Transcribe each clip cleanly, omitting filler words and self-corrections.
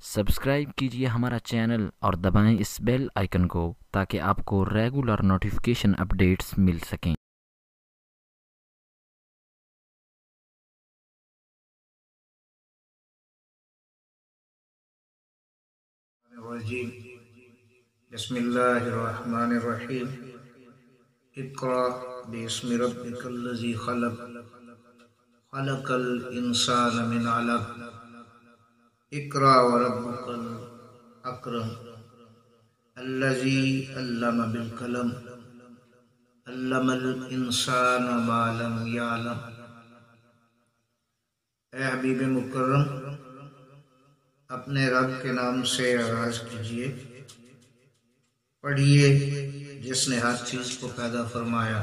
Subscribe کیجیے ہمارا channel اور دبائیں اس بیل آئیکن کو تاکہ آپ کو ریگولر نوٹیفیکیشن اپڈیٹس مل سکیں۔ الرجیم بسم اللہ الرحمن الرحیم اقرأ باسم ربک الذی خلق خلق الانسان من علق اقرأ وربک الاکرم الذی علم بالقلم علم الانسان ما لم یعلم۔ اے حبیب مکرم، اپنے رب کے نام سے آغاز کیجیے۔ پڑھیے جس نے ہر چیز کو پیدا فرمایا،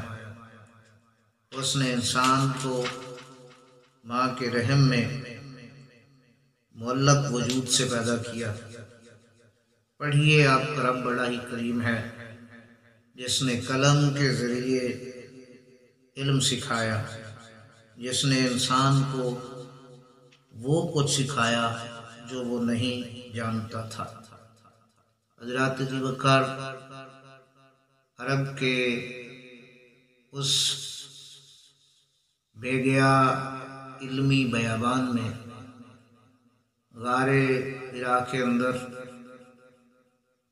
اس نے انسان کو ماں کے رحم میں معلق وجود سے پیدا کیا۔ پڑھیے آپ کا رب بڑا ہی کریم ہے، جس نے قلم کے ذریعے علم سکھایا، جس نے انسان کو وہ کچھ سکھایا جو وہ نہیں جانتا تھا۔ حضرات ذی وقار عرب کے اس بے گیا علمی بیابان میں غار حرا کے اندر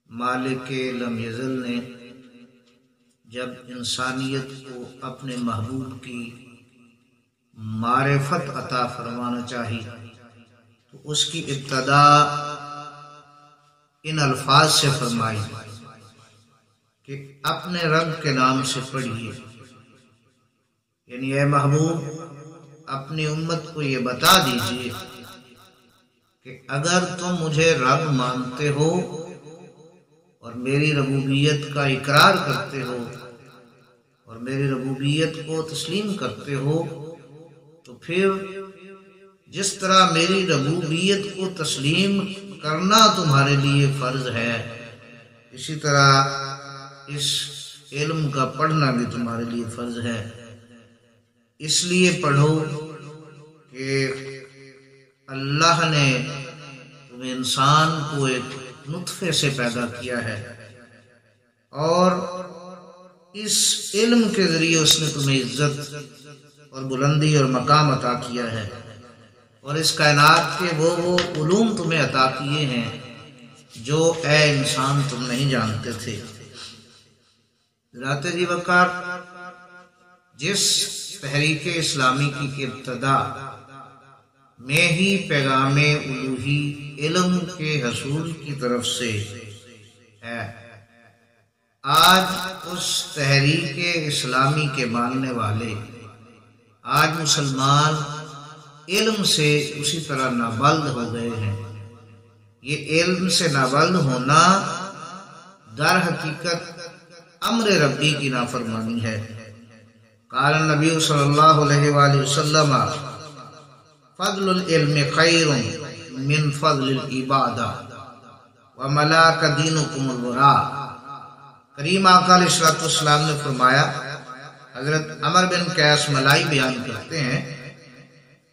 مالک لم یزل نے جب انسانیت کو اپنے محبوب کی معرفت عطا فرمانا چاہی تو اس کی ابتدا ان الفاظ سے فرمائی کہ اپنے رب کے نام سے پڑھیے، یعنی اے محبوب اپنی امت کو یہ بتا دیجئے کہ اگر تم مجھے رب مانتے ہو اور میری ربوبیت کا اقرار کرتے ہو اور میری ربوبیت کو تسلیم کرتے ہو تو پھر جس طرح میری ربوبیت کو تسلیم کرنا تمہارے لیے فرض ہے، اسی طرح اس علم کا پڑھنا بھی تمہارے لیے فرض ہے۔ اس لیے پڑھو کہ اللہ نے تمہیں انسان کو ایک نطفے سے پیدا کیا ہے اور اس علم کے ذریعے اس نے تمہیں عزت اور بلندی اور مقام عطا کیا ہے، اور اس کائنات کے وہ علوم تمہیں عطا کیے ہیں جو اے انسان تم نہیں جانتے تھے۔ حضرات ذی وقار جس تحریک اسلامی کی ابتدا میں ہی پیغام الوہی علم کے حصول کی طرف سے ہے، آج اس تحریک اسلامی کے ماننے والے، آج مسلمان علم سے اسی طرح نابلد ہو گئے ہیں۔ یہ علم سے نابلد ہونا در حقیقت امر ربی کی نافرمانی ہے۔ قال النبی صلی اللہ علیہ وآلہ وسلم فضل العلم خیر من فضل العبادہ وملاک دینکم الورا۔ کریم آقا علیہ السلام نے فرمایا، حضرت عمر بن قیس ملائی بیان کرتے ہیں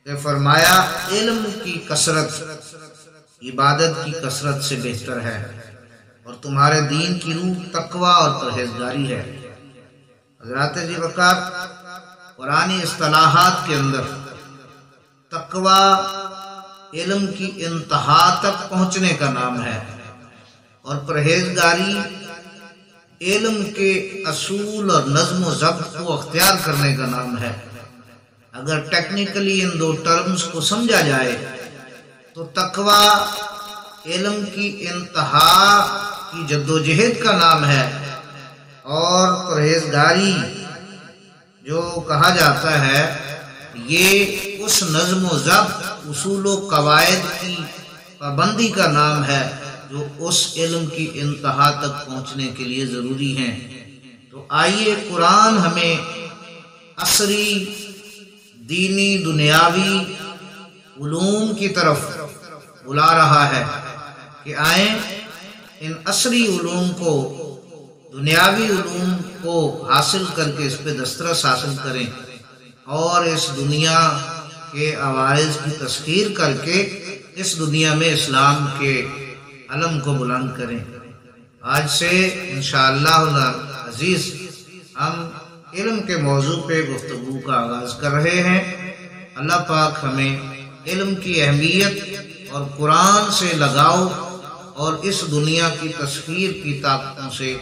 کہ فرمایا علم کی کثرت عبادت کی کثرت سے بہتر ہے، اور تمہارے دین کی روح تقوی اور پرہیزگاری ہے۔ حضرات ذی وقار قرآنی اصطلاحات کے اندر تقوی علم کی انتہا تک پہنچنے کا نام ہے، اور پرہیزگاری علم کے اصول اور نظم و ضبط کو اختیار کرنے کا نام ہے۔ اگر ٹیکنیکلی ان دو ٹرمز کو سمجھا جائے تو تقوی علم کی انتہا کی جدوجہد کا نام ہے، اور پرہیزگاری جو کہا جاتا ہے یہ اس نظم و ضبط، اصول و قواعد کی پابندی کا نام ہے جو اس علم کی انتہا تک پہنچنے کے لیے ضروری ہیں۔ تو آئیے قرآن ہمیں عصری دینی دنیاوی علوم کی طرف بلا رہا ہے کہ آئیں ان عصری علوم کو، دنیاوی علوم کو حاصل کر کے اس پہ دسترس حاصل کریں، اور اس دنیا کے عوارض کی تسخیر کر کے اس دنیا میں اسلام کے علم کو بلند کریں۔ آج سے انشاءاللہ العزیز ہم علم کے موضوع پہ گفتگو کا آغاز کر رہے ہیں۔ اللہ پاک ہمیں علم کی اہمیت اور قرآن سے لگاؤ اور اس دنیا کی تسخیر کی طاقتوں سے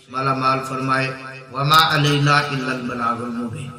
مالا مال فرمائے۔ وما علینا الا البلاغ المبین۔